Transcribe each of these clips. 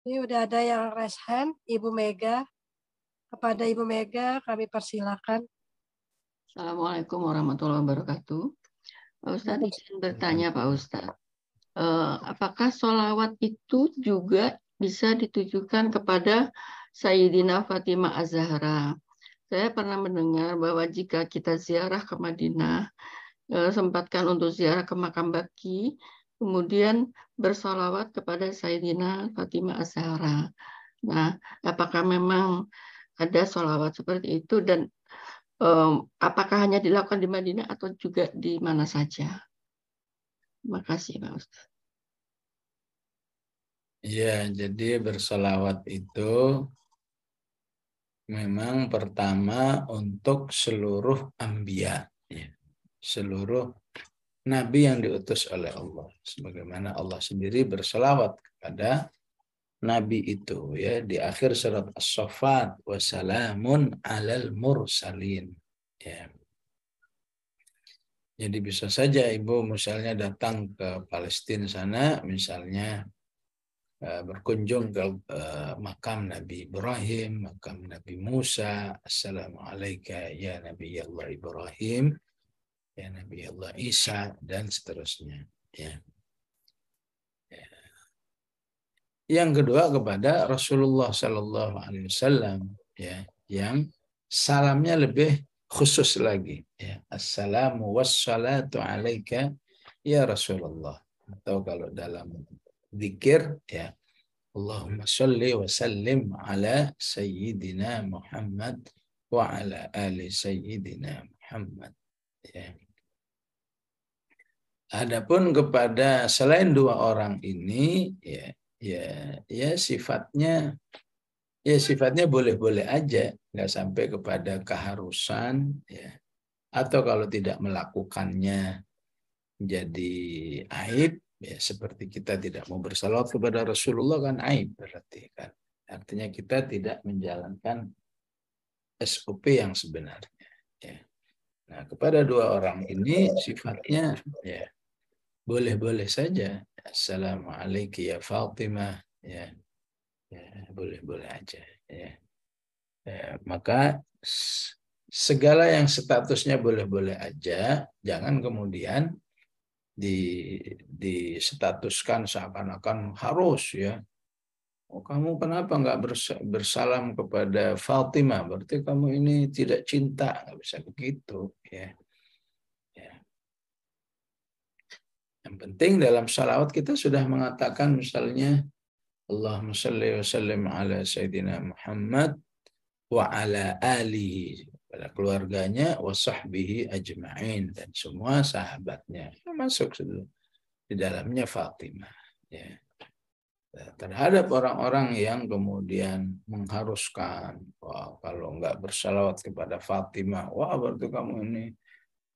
Ini udah ada yang raise hand, Ibu Mega. Kepada Ibu Mega kami persilakan. Assalamualaikum warahmatullahi wabarakatuh. Pak Ustadz izin bertanya Pak Ustadz, apakah sholawat itu juga bisa ditujukan kepada Sayyidina Fatimah Az-Zahra? Saya pernah mendengar bahwa jika kita ziarah ke Madinah, sempatkan untuk ziarah ke makam Baqi, kemudian bersolawat kepada Sayyidina Fatimah Az-Zahra. Nah, apakah memang ada sholawat seperti itu dan apakah hanya dilakukan di Madinah atau juga di mana saja? Terima kasih Pak Ustaz. Ya, jadi bersolawat itu memang pertama untuk seluruh anbiya, ya. Seluruh nabi yang diutus oleh Allah. Sebagaimana Allah sendiri bersolawat kepada nabi itu, ya, di akhir surat As-Saffat, wassalamun alal mursalin, ya. Jadi bisa saja ibu misalnya datang ke Palestina sana, misalnya berkunjung ke makam Nabi Ibrahim, makam Nabi Musa, Assalamualaikum ya Nabi Allah Ibrahim, ya Nabi Allah Isa, dan seterusnya. Ya. Yang kedua kepada Rasulullah Sallallahu Alaihi Wasallam, ya, yang salamnya lebih khusus lagi, ya. Assalamu wassalatu alaika ya Rasulullah. Atau kalau dalam zikir, ya, Allahumma salli wa sallim ala Sayyidina Muhammad wa ala ali Sayyidina Muhammad. Ya. Adapun kepada selain dua orang ini, ya sifatnya boleh-boleh aja, nggak sampai kepada keharusan, ya. Atau kalau tidak melakukannya jadi aib, ya seperti kita tidak mau bersalawat kepada Rasulullah kan aib berarti kan. Artinya kita tidak menjalankan SOP yang sebenarnya. Ya. Nah, kepada dua orang ini sifatnya ya boleh-boleh saja. Assalamualaikum ya Fatimah, ya, ya boleh-boleh aja. Ya. Ya, maka segala yang statusnya boleh-boleh aja, jangan kemudian distatuskan seakan-akan harus, ya. Oh, kamu kenapa nggak bersalam kepada Fatimah? Berarti kamu ini tidak cinta, nggak bisa begitu, ya. Ya. Yang penting dalam salawat kita sudah mengatakan misalnya Allahumma salli wa sallim ala Sayyidina Muhammad wa ala alihi, pada keluarganya, wa sahbihi ajma'in, dan semua sahabatnya. Masuk di dalamnya Fatimah. Ya. Terhadap orang-orang yang kemudian mengharuskan, wah, kalau nggak bersalawat kepada Fatimah, wah berarti kamu ini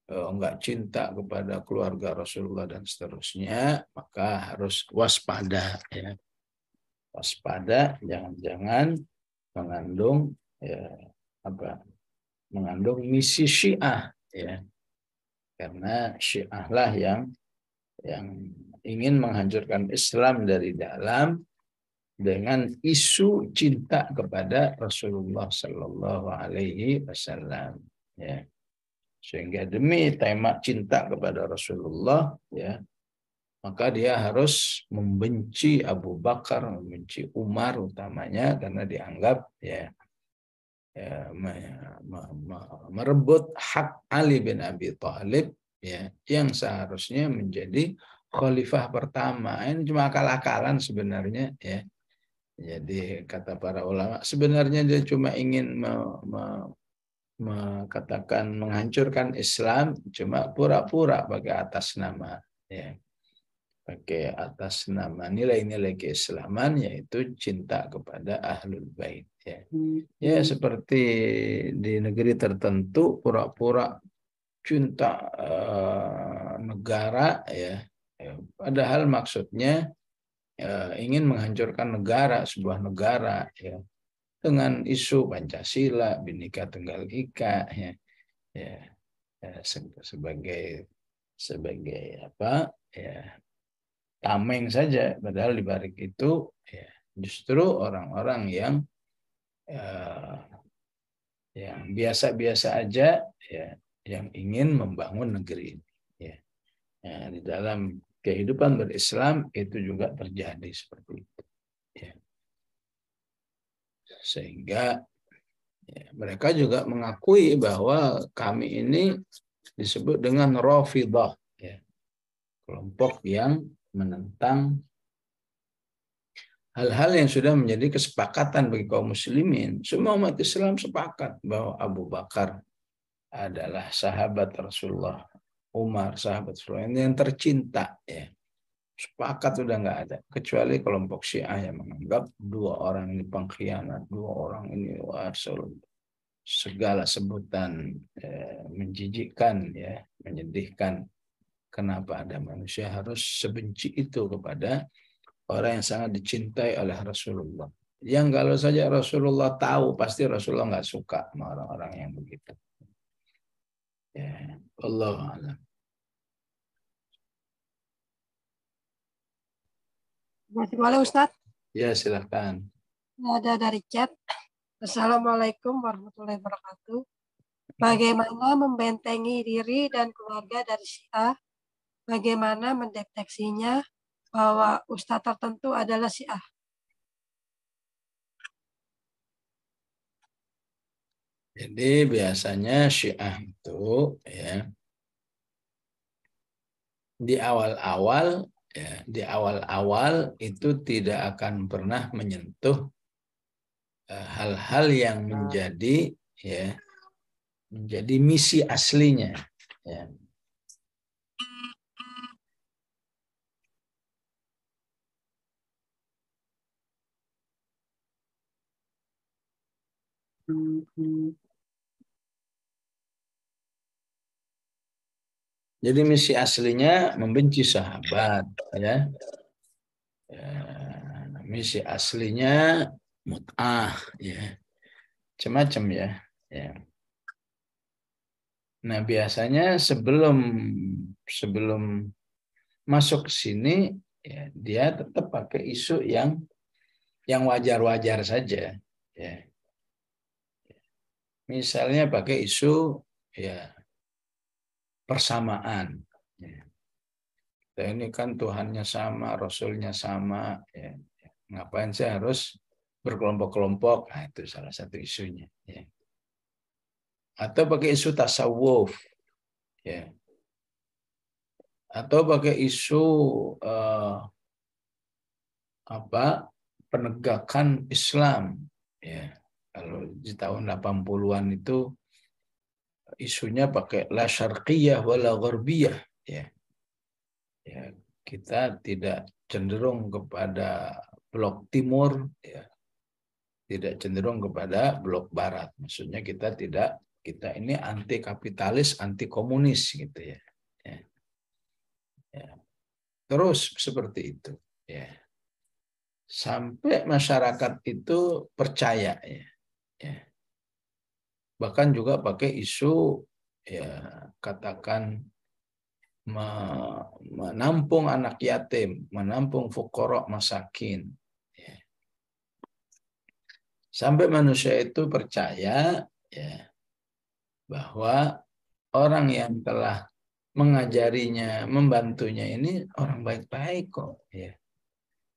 nggak cinta kepada keluarga Rasulullah dan seterusnya, maka harus waspada, ya. Waspada, jangan-jangan mengandung, ya, mengandung misi Syiah, ya. Karena Syiah lah yang ingin menghancurkan Islam dari dalam dengan isu cinta kepada Rasulullah Sallallahu Alaihi Wasallam, ya. Sehingga demi tema cinta kepada Rasulullah, ya, maka dia harus membenci Abu Bakar, membenci Umar utamanya, karena dianggap, ya, merebut hak Ali bin Abi Thalib, ya, yang seharusnya menjadi khalifah pertama. Ini cuma akal-akalan sebenarnya, ya. Jadi kata para ulama, sebenarnya dia cuma ingin katakan menghancurkan Islam, cuma pura-pura pakai atas nama, ya. Pakai atas nama nilai-nilai keislaman, yaitu cinta kepada Ahlul Bait, ya. Ya seperti di negeri tertentu pura-pura cinta negara, ya. Padahal maksudnya ingin menghancurkan negara, sebuah negara, ya, dengan isu Pancasila, Bhinneka Tunggal Ika, ya, ya, sebagai apa, ya, tameng saja, padahal di balik itu, ya, Justru orang-orang yang biasa-biasa aja, ya, yang ingin membangun negeri ini. Ya. Nah, di dalam kehidupan berislam itu juga terjadi seperti itu. Ya. Sehingga ya, mereka juga mengakui bahwa kami ini disebut dengan Rafidhah, ya, kelompok yang menentang hal-hal yang sudah menjadi kesepakatan bagi kaum muslimin. Semua umat Islam sepakat bahwa Abu Bakar adalah sahabat Rasulullah, Umar sahabat Rasulullah yang tercinta, ya. Sepakat sudah nggak ada, kecuali kelompok Syiah yang menganggap dua orang ini pengkhianat, dua orang ini segala sebutan menjijikkan, ya, menyedihkan. Kenapa ada manusia harus sebenci itu kepada orang yang sangat dicintai oleh Rasulullah? Yang kalau saja Rasulullah tahu, pasti Rasulullah nggak suka sama orang-orang yang begitu. Ya, Allah a'lam. Masih boleh Ustadz? Ya, silahkan. Ada dari chat. Assalamualaikum warahmatullahi wabarakatuh. Bagaimana membentengi diri dan keluarga dari Syiah? Bagaimana mendeteksinya bahwa ustadz tertentu adalah Syiah? Jadi biasanya Syiah itu, ya, di awal-awal itu tidak akan pernah menyentuh hal-hal yang menjadi, ya, menjadi misi aslinya, ya. Jadi misi aslinya membenci sahabat, ya. Misi aslinya mut'ah, ya. Macam-macam, ya. Ya. Nah, biasanya sebelum masuk ke sini, ya, dia tetap pakai isu yang wajar-wajar saja, ya. Misalnya pakai isu, ya, persamaan. Ya. Ini kan Tuhannya sama, Rasulnya sama, ya. Ngapain saya harus berkelompok-kelompok? Nah, itu salah satu isunya. Ya. Atau pakai isu tasawuf, ya. Atau pakai isu penegakan Islam, ya. Kalau di tahun 80-an itu isunya pakai la syarqiyah wala gharbiyah, ya. Ya, kita tidak cenderung kepada blok timur, ya. Tidak cenderung kepada blok barat. Maksudnya kita ini anti kapitalis, anti komunis, gitu, ya. Ya. Ya. Terus seperti itu, ya. Sampai masyarakat itu percaya, ya. Ya. Bahkan juga pakai isu, ya, katakan menampung anak yatim, menampung fuqara masakin. Ya. Sampai manusia itu percaya, ya, bahwa orang yang telah mengajarinya, membantunya ini orang baik-baik kok, ya.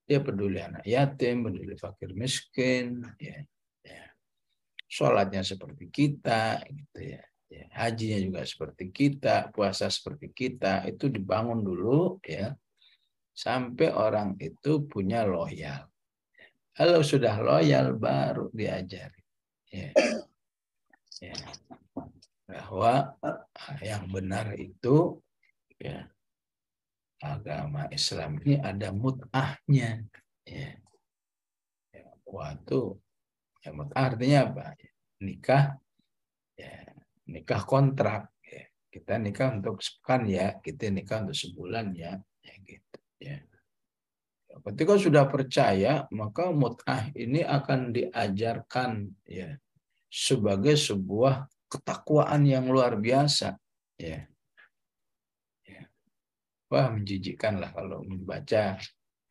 Dia peduli anak yatim, peduli fakir miskin, ya. Ya. Sholatnya seperti kita, gitu, ya. Ya. Hajinya juga seperti kita, puasa seperti kita, itu dibangun dulu, ya, sampai orang itu punya loyal. Kalau sudah loyal baru diajari, ya. Ya. Bahwa yang benar itu, ya, agama Islam ini ada mut'ahnya, ya. Ya. Waktu, ya, mut'ah artinya apa? Nikah, ya, nikah kontrak, ya. Kita nikah untuk sepekan, ya, kita nikah untuk sebulan, ya, ya, gitu, ya. Ketika sudah percaya, maka mut'ah ini akan diajarkan, ya, sebagai sebuah ketakwaan yang luar biasa, ya. Ya. Wah, menjijikkan lah kalau membaca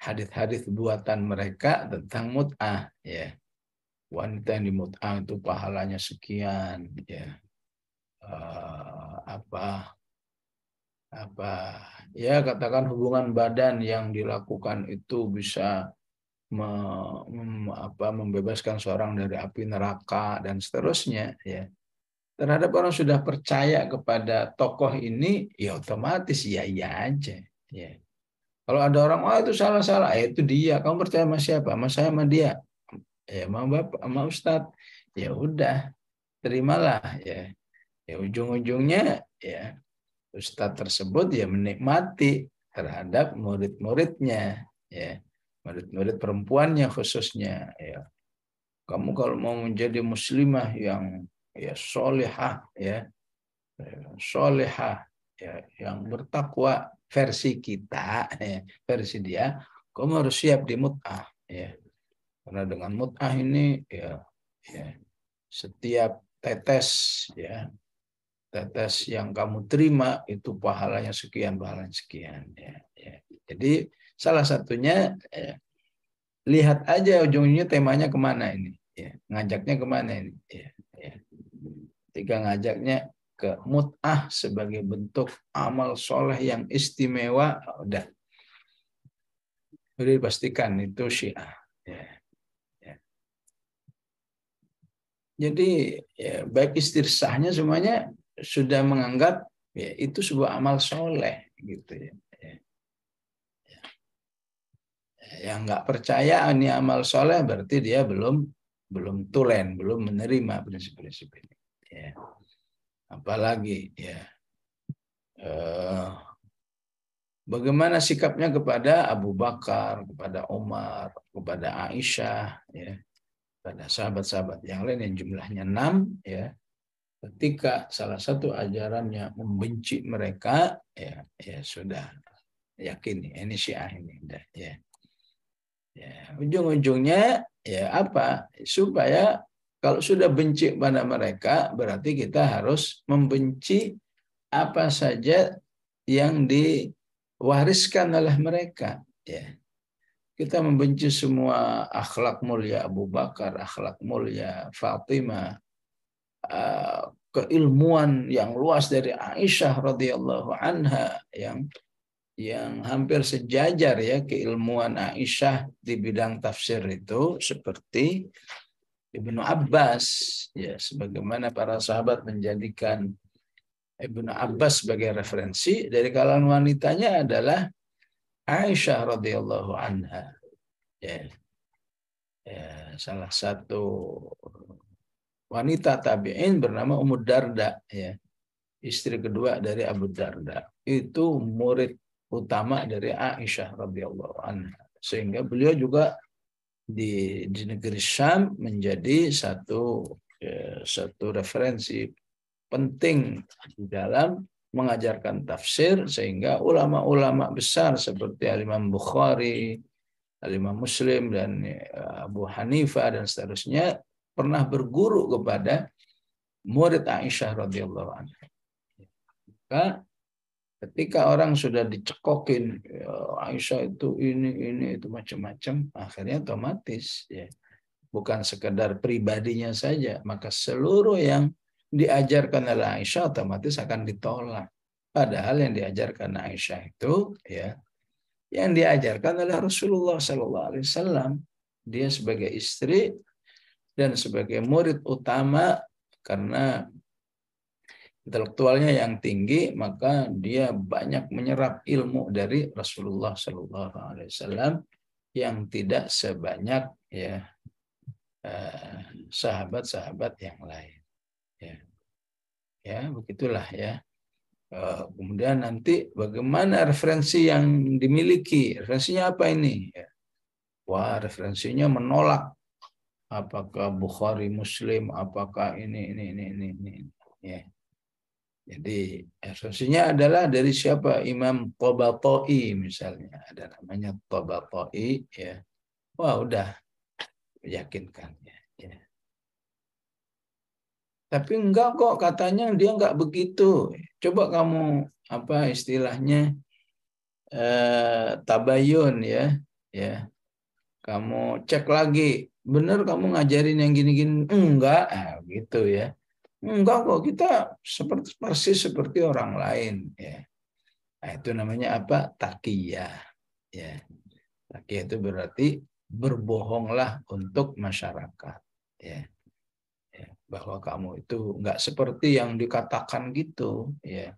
hadis-hadis buatan mereka tentang mut'ah, ya. Wanita yang dimut'ah itu pahalanya sekian, ya. Ya katakan hubungan badan yang dilakukan itu bisa membebaskan seorang dari api neraka dan seterusnya, ya. Terhadap orang sudah percaya kepada tokoh ini, ya otomatis ya iya aja, ya. Kalau ada orang, oh itu salah-salah, itu dia. Kamu percaya sama siapa? Sama saya, sama dia. Ya sama bapak, sama ustadz. Ya udah, terimalah, ya. Ya ujung-ujungnya, ya ustadz tersebut ya menikmati terhadap murid-muridnya, ya. Murid-murid perempuannya khususnya, ya. Kamu kalau mau menjadi muslimah yang ya solehah, ya solehah, ya, yang bertakwa versi kita, ya, versi dia, kamu harus siap di mut'ah, ya. Karena dengan mut'ah ini, ya setiap tetes, ya tetes yang kamu terima itu pahalanya sekian, ya. Jadi salah satunya, ya, lihat aja ujungnya temanya kemana ini, ya. Ngajaknya kemana ini, ya. Ketika ngajaknya ke mut'ah sebagai bentuk amal soleh yang istimewa, udah dipastikan itu Syiah, ya. Jadi ya, baik istri sahnya semuanya sudah menganggap ya itu sebuah amal soleh, gitu, ya. Yang nggak percaya ini amal soleh berarti dia belum tulen, belum menerima prinsip-prinsip ini, ya. Apalagi, ya, bagaimana sikapnya kepada Abu Bakar, kepada Umar, kepada Aisyah, ya, pada sahabat-sahabat yang lain yang jumlahnya 6, ya. Ketika salah satu ajarannya membenci mereka, ya sudah yakin ini Syiah ini, ya. Ujung-ujungnya ya apa? Supaya kalau sudah benci pada mereka, berarti kita harus membenci apa saja yang diwariskan oleh mereka, ya. Kita membenci semua akhlak mulia Abu Bakar, akhlak mulia Fatimah, keilmuan yang luas dari Aisyah radhiyallahu anha yang hampir sejajar, ya, keilmuan Aisyah di bidang tafsir itu seperti Ibnu Abbas, ya, sebagaimana para sahabat menjadikan Ibnu Abbas sebagai referensi, dari kalangan wanitanya adalah Aisyah radhiyallahu anha, ya. Salah satu wanita tabi'in bernama Ummu Darda, ya, istri kedua dari Abu Darda, itu murid utama dari Aisyah radhiyallahu anha, sehingga beliau juga di negeri Syam menjadi satu referensi penting di dalam mengajarkan tafsir, sehingga ulama-ulama besar seperti Imam Bukhari, Imam Muslim, dan Abu Hanifah dan seterusnya pernah berguru kepada murid Aisyah radhiyallahu anha. Maka ketika orang sudah dicekokin, Aisyah itu ini itu macam-macam, akhirnya otomatis, ya, bukan sekedar pribadinya saja, maka seluruh yang diajarkan oleh Aisyah otomatis akan ditolak. Padahal yang diajarkan Aisyah itu, ya, yang diajarkan oleh Rasulullah SAW. Dia sebagai istri dan sebagai murid utama, karena intelektualnya yang tinggi, maka dia banyak menyerap ilmu dari Rasulullah SAW yang tidak sebanyak, ya, sahabat-sahabat yang lain, ya begitulah, ya. Kemudian nanti bagaimana referensi yang dimiliki, referensinya apa ini, ya. Wah, referensinya menolak apakah Bukhari, Muslim, apakah ini, ya. Jadi referensinya adalah dari siapa? Imam Tabata'i misalnya, ada namanya Tabata'i, ya. Wah, udah meyakinkan, ya. Tapi enggak kok, katanya dia enggak begitu. Coba kamu apa istilahnya tabayun, ya. ya. Kamu cek lagi, bener kamu ngajarin yang gini-gini? Enggak, gitu ya. Enggak kok, kita persis seperti orang lain, ya. Nah, itu namanya apa? Taqiyah, ya. Taqiyah itu berarti berbohonglah untuk masyarakat, ya. Ya, bahwa kamu itu enggak seperti yang dikatakan gitu, ya.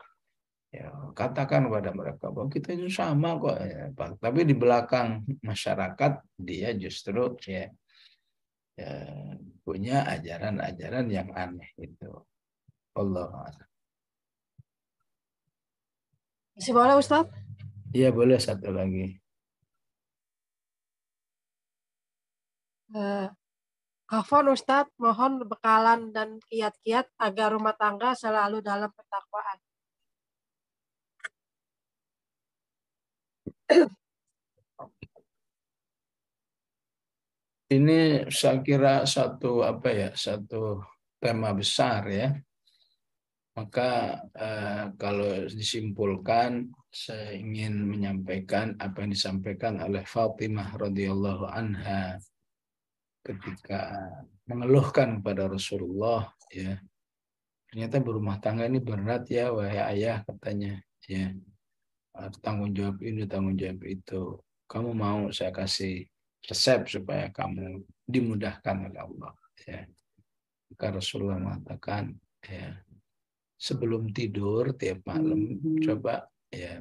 Ya, katakan kepada mereka bahwa kita itu sama kok, ya. Tapi di belakang masyarakat dia justru ya, punya ajaran-ajaran yang aneh itu. Allah. Masih boleh Ustadz? Iya boleh satu lagi. Afwan Ustadz, mohon bekalan dan kiat-kiat agar rumah tangga selalu dalam ketakwaan. Ini saya kira satu satu tema besar ya. Maka kalau disimpulkan, saya ingin menyampaikan apa yang disampaikan oleh Fatimah radhiyallahu anha ketika mengeluhkan kepada Rasulullah, ya. Ternyata berumah tangga ini berat ya, wahai ayah, katanya, ya. Tanggung jawab ini, tanggung jawab itu. Kamu mau saya kasih resep supaya kamu dimudahkan oleh Allah, ya. Maka Rasulullah mengatakan, ya, sebelum tidur tiap malam coba ya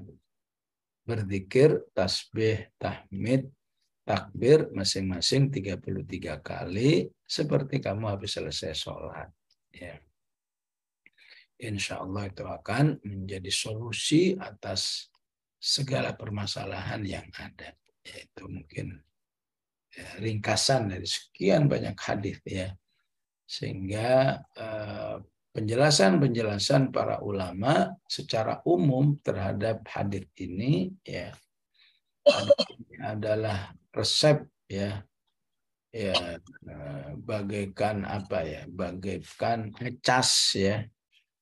berzikir, tasbih, tahmid, takbir masing-masing 33 kali seperti kamu habis selesai sholat, ya. Insya Allah itu akan menjadi solusi atas segala permasalahan yang ada. Yaitu mungkin ringkasan dari sekian banyak hadis, ya. Sehingga penjelasan-penjelasan para ulama secara umum terhadap hadis ini, ya, adalah resep, ya, ya, bagaikan apa ya, bagaikan ngecas, ya,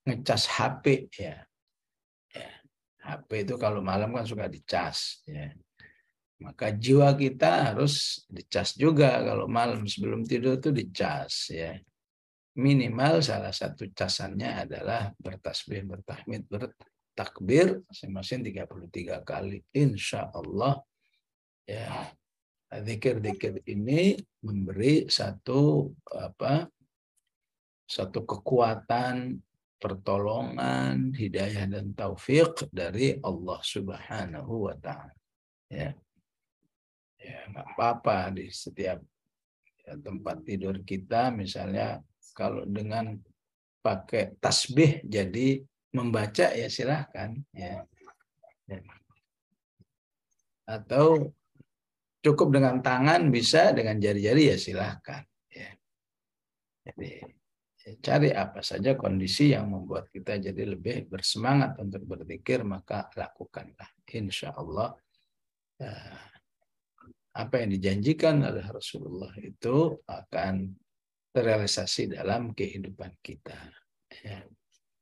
ngecas HP, ya. Ya, HP itu kalau malam kan suka dicas, ya. Maka jiwa kita harus dicas juga kalau malam sebelum tidur itu dicas, ya. Minimal salah satu casannya adalah bertasbih, bertahmid, bertakbir masing-masing 33 kali. Insya Allah, ya, zikir-zikir ini memberi satu kekuatan, pertolongan, hidayah dan taufik dari Allah Subhanahu wa taala. Ya. Ya, nggak apa-apa di setiap tempat tidur kita, misalnya kalau dengan pakai tasbih jadi membaca, ya silahkan, ya. Atau cukup dengan tangan, bisa dengan jari-jari, ya silahkan, ya. Jadi cari apa saja kondisi yang membuat kita jadi lebih bersemangat untuk berzikir, maka lakukanlah. Insya Allah apa yang dijanjikan oleh Rasulullah itu akan terrealisasi dalam kehidupan kita. Ya.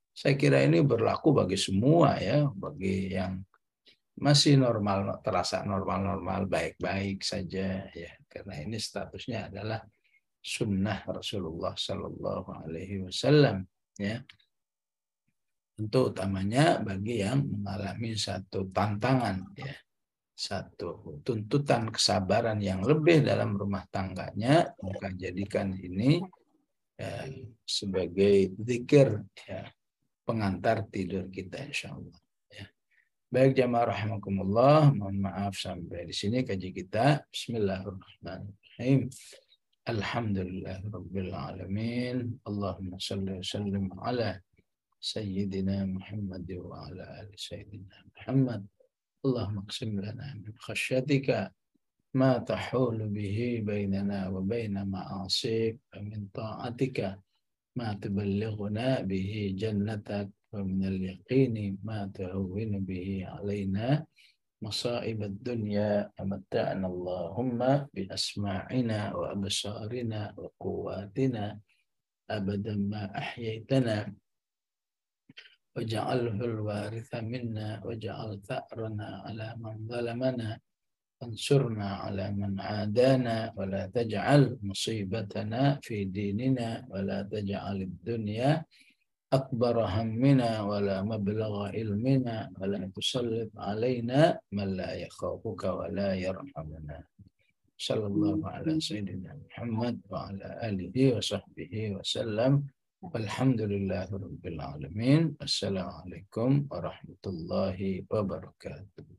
Saya kira ini berlaku bagi semua, ya, bagi yang masih normal, terasa normal-normal, baik-baik saja, ya, karena ini statusnya adalah sunnah Rasulullah Sallallahu Alaihi Wasallam, ya. Tentu utamanya bagi yang mengalami satu tantangan, ya, satu tuntutan kesabaran yang lebih dalam rumah tangganya, maka jadikan ini sebagai zikir, ya, pengantar tidur kita, insya Allah. Ya. Baik jamaah rahimakumullah, mohon maaf sampai di sini kaji kita. Bismillahirrahmanirrahim. Alhamdulillahirabbil alamin. Allahumma shalli wa sallim ala sayyidina Muhammad wa ala ali sayyidina Muhammad. Allahumma qsim lana min khasyatika ma tahulu bihi bainana wa baina ma'asik wa min ta'atika ما تبلغنا به جنتك ومن اليقين ما تهون به علينا مصائب الدنيا ومتعنا اللهم بأسماعنا وأبصارنا وقواتنا أبدا ما أحييتنا واجعله الوارث منا واجعل ثأرنا على من ظلمنا وانصرنا على من عادانا ولا تجعل مصيبتنا في ديننا ولا تجعل الدنيا أكبر همنا ولا مبلغ علمنا ولا تسلط علينا من لا يخافك ولا يرحمنا. صلى الله على سيدنا محمد وعلى آله وصحبه وسلم والحمد لله رب العالمين. السلام عليكم ورحمة الله وبركاته.